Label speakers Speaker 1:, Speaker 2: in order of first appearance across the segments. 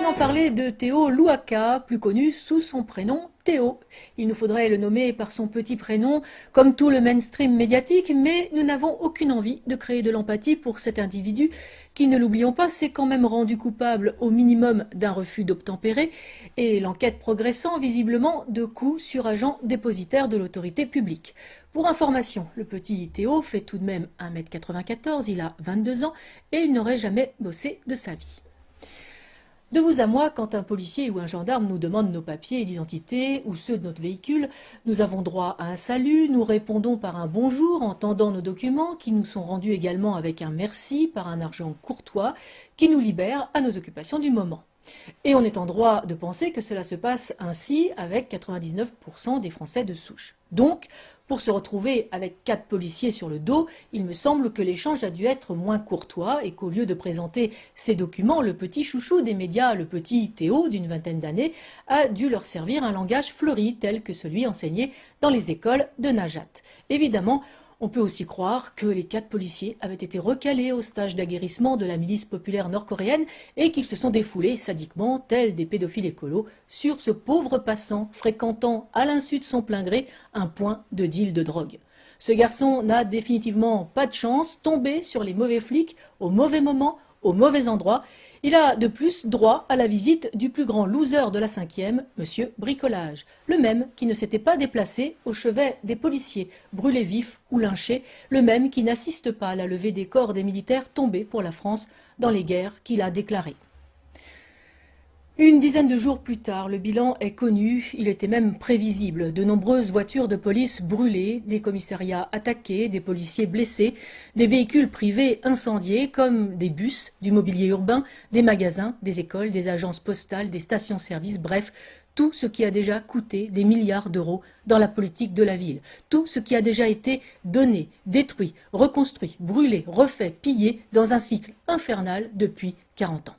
Speaker 1: maintenant parler de Théo Louaka, plus connu sous son prénom Théo. Il nous faudrait le nommer par son petit prénom, comme tout le mainstream médiatique, mais nous n'avons aucune envie de créer de l'empathie pour cet individu qui, ne l'oublions pas, s'est quand même rendu coupable au minimum d'un refus d'obtempérer et l'enquête progressant visiblement de coups sur agents dépositaires de l'autorité publique. Pour information, le petit Théo fait tout de même 1,94 m, il a 22 ans et il n'aurait jamais bossé de sa vie. De vous à moi, quand un policier ou un gendarme nous demande nos papiers d'identité ou ceux de notre véhicule, nous avons droit à un salut, nous répondons par un bonjour en tendant nos documents qui nous sont rendus également avec un merci par un argent courtois qui nous libère à nos occupations du moment. Et on est en droit de penser que cela se passe ainsi avec 99% des Français de souche. Donc, pour se retrouver avec 4 policiers sur le dos, il me semble que l'échange a dû être moins courtois et qu'au lieu de présenter ces documents, le petit chouchou des médias, le petit Théo d'une vingtaine d'années, a dû leur servir un langage fleuri tel que celui enseigné dans les écoles de Najat. Évidemment, on peut aussi croire que les 4 policiers avaient été recalés au stage d'aguerrissement de la milice populaire nord-coréenne et qu'ils se sont défoulés sadiquement, tels des pédophiles écolos, sur ce pauvre passant fréquentant à l'insu de son plein gré un point de deal de drogue. Ce garçon n'a définitivement pas de chance, tombé sur les mauvais flics au mauvais moment, au mauvais endroit. Il a de plus droit à la visite du plus grand loser de la 5e, Monsieur Bricolage, le même qui ne s'était pas déplacé au chevet des policiers, brûlés vifs ou lynchés, le même qui n'assiste pas à la levée des corps des militaires tombés pour la France dans les guerres qu'il a déclarées. Une dizaine de jours plus tard, le bilan est connu, il était même prévisible. De nombreuses voitures de police brûlées, des commissariats attaqués, des policiers blessés, des véhicules privés incendiés comme des bus, du mobilier urbain, des magasins, des écoles, des agences postales, des stations-service, bref, tout ce qui a déjà coûté des milliards d'euros dans la politique de la ville. Tout ce qui a déjà été donné, détruit, reconstruit, brûlé, refait, pillé dans un cycle infernal depuis 40 ans.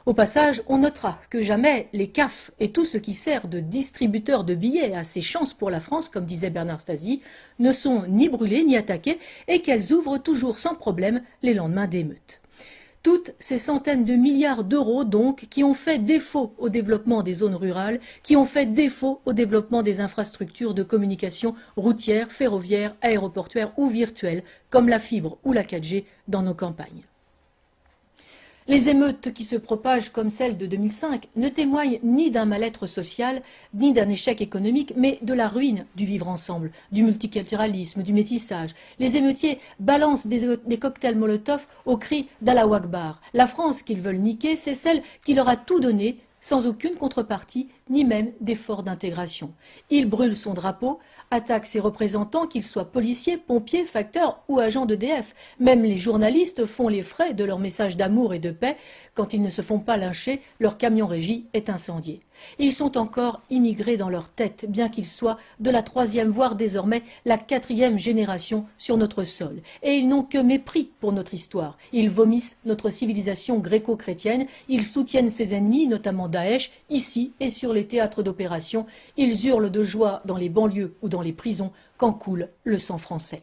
Speaker 1: Au passage, on notera que jamais les CAF et tout ce qui sert de distributeur de billets à ces chances pour la France, comme disait Bernard Stasi, ne sont ni brûlés ni attaqués et qu'elles ouvrent toujours sans problème les lendemains d'émeutes. Toutes ces centaines de milliards d'euros, donc, qui ont fait défaut au développement des zones rurales, qui ont fait défaut au développement des infrastructures de communication routières, ferroviaires, aéroportuaires ou virtuelles, comme la fibre ou la 4G dans nos campagnes. Les émeutes qui se propagent comme celle de 2005 ne témoignent ni d'un mal-être social, ni d'un échec économique, mais de la ruine du vivre ensemble, du multiculturalisme, du métissage. Les émeutiers balancent des cocktails Molotov au cri d'Allahu Akbar. La France qu'ils veulent niquer, c'est celle qui leur a tout donné, sans aucune contrepartie, ni même d'effort d'intégration. Ils brûlent son drapeau, attaquent ses représentants, qu'ils soient policiers, pompiers, facteurs ou agents d'EDF. Même les journalistes font les frais de leurs messages d'amour et de paix. Quand ils ne se font pas lyncher, leur camion régie est incendié. Ils sont encore immigrés dans leur tête, bien qu'ils soient de la 3e, voire désormais la 4e génération sur notre sol. Et ils n'ont que mépris pour notre histoire. Ils vomissent notre civilisation gréco-chrétienne. Ils soutiennent ses ennemis, notamment Daesh, ici et sur les théâtres d'opération. Ils hurlent de joie dans les banlieues ou dans les prisons quand coule le sang français.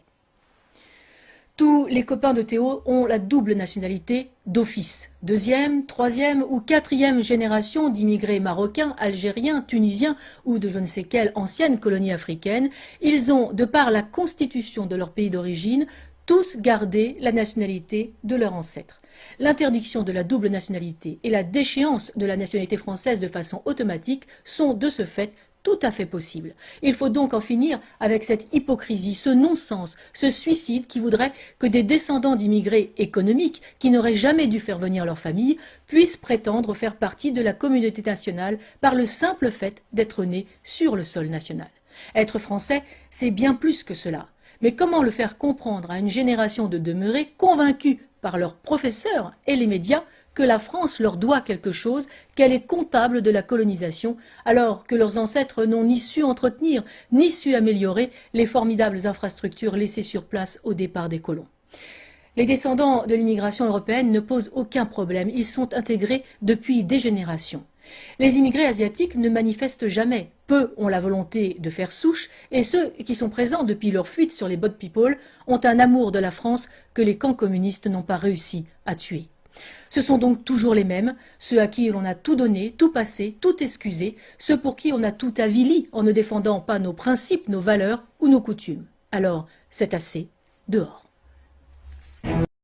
Speaker 1: Tous les copains de Théo ont la double nationalité d'office. 2e, 3e ou 4e génération d'immigrés marocains, algériens, tunisiens ou de je ne sais quelle ancienne colonie africaine. Ils ont, de par la constitution de leur pays d'origine, tous gardé la nationalité de leurs ancêtres. L'interdiction de la double nationalité et la déchéance de la nationalité française de façon automatique sont de ce fait tout à fait possible. Il faut donc en finir avec cette hypocrisie, ce non-sens, ce suicide qui voudrait que des descendants d'immigrés économiques qui n'auraient jamais dû faire venir leur famille puissent prétendre faire partie de la communauté nationale par le simple fait d'être nés sur le sol national. Être français, c'est bien plus que cela. Mais comment le faire comprendre à une génération de demeurés convaincus par leurs professeurs et les médias que la France leur doit quelque chose, qu'elle est comptable de la colonisation, alors que leurs ancêtres n'ont ni su entretenir, ni su améliorer les formidables infrastructures laissées sur place au départ des colons. Les descendants de l'immigration européenne ne posent aucun problème, ils sont intégrés depuis des générations. Les immigrés asiatiques ne manifestent jamais, peu ont la volonté de faire souche, et ceux qui sont présents depuis leur fuite sur les boat people ont un amour de la France que les camps communistes n'ont pas réussi à tuer. Ce sont donc toujours les mêmes, ceux à qui l'on a tout donné, tout passé, tout excusé, ceux pour qui on a tout avili en ne défendant pas nos principes, nos valeurs ou nos coutumes. Alors, c'est assez, dehors.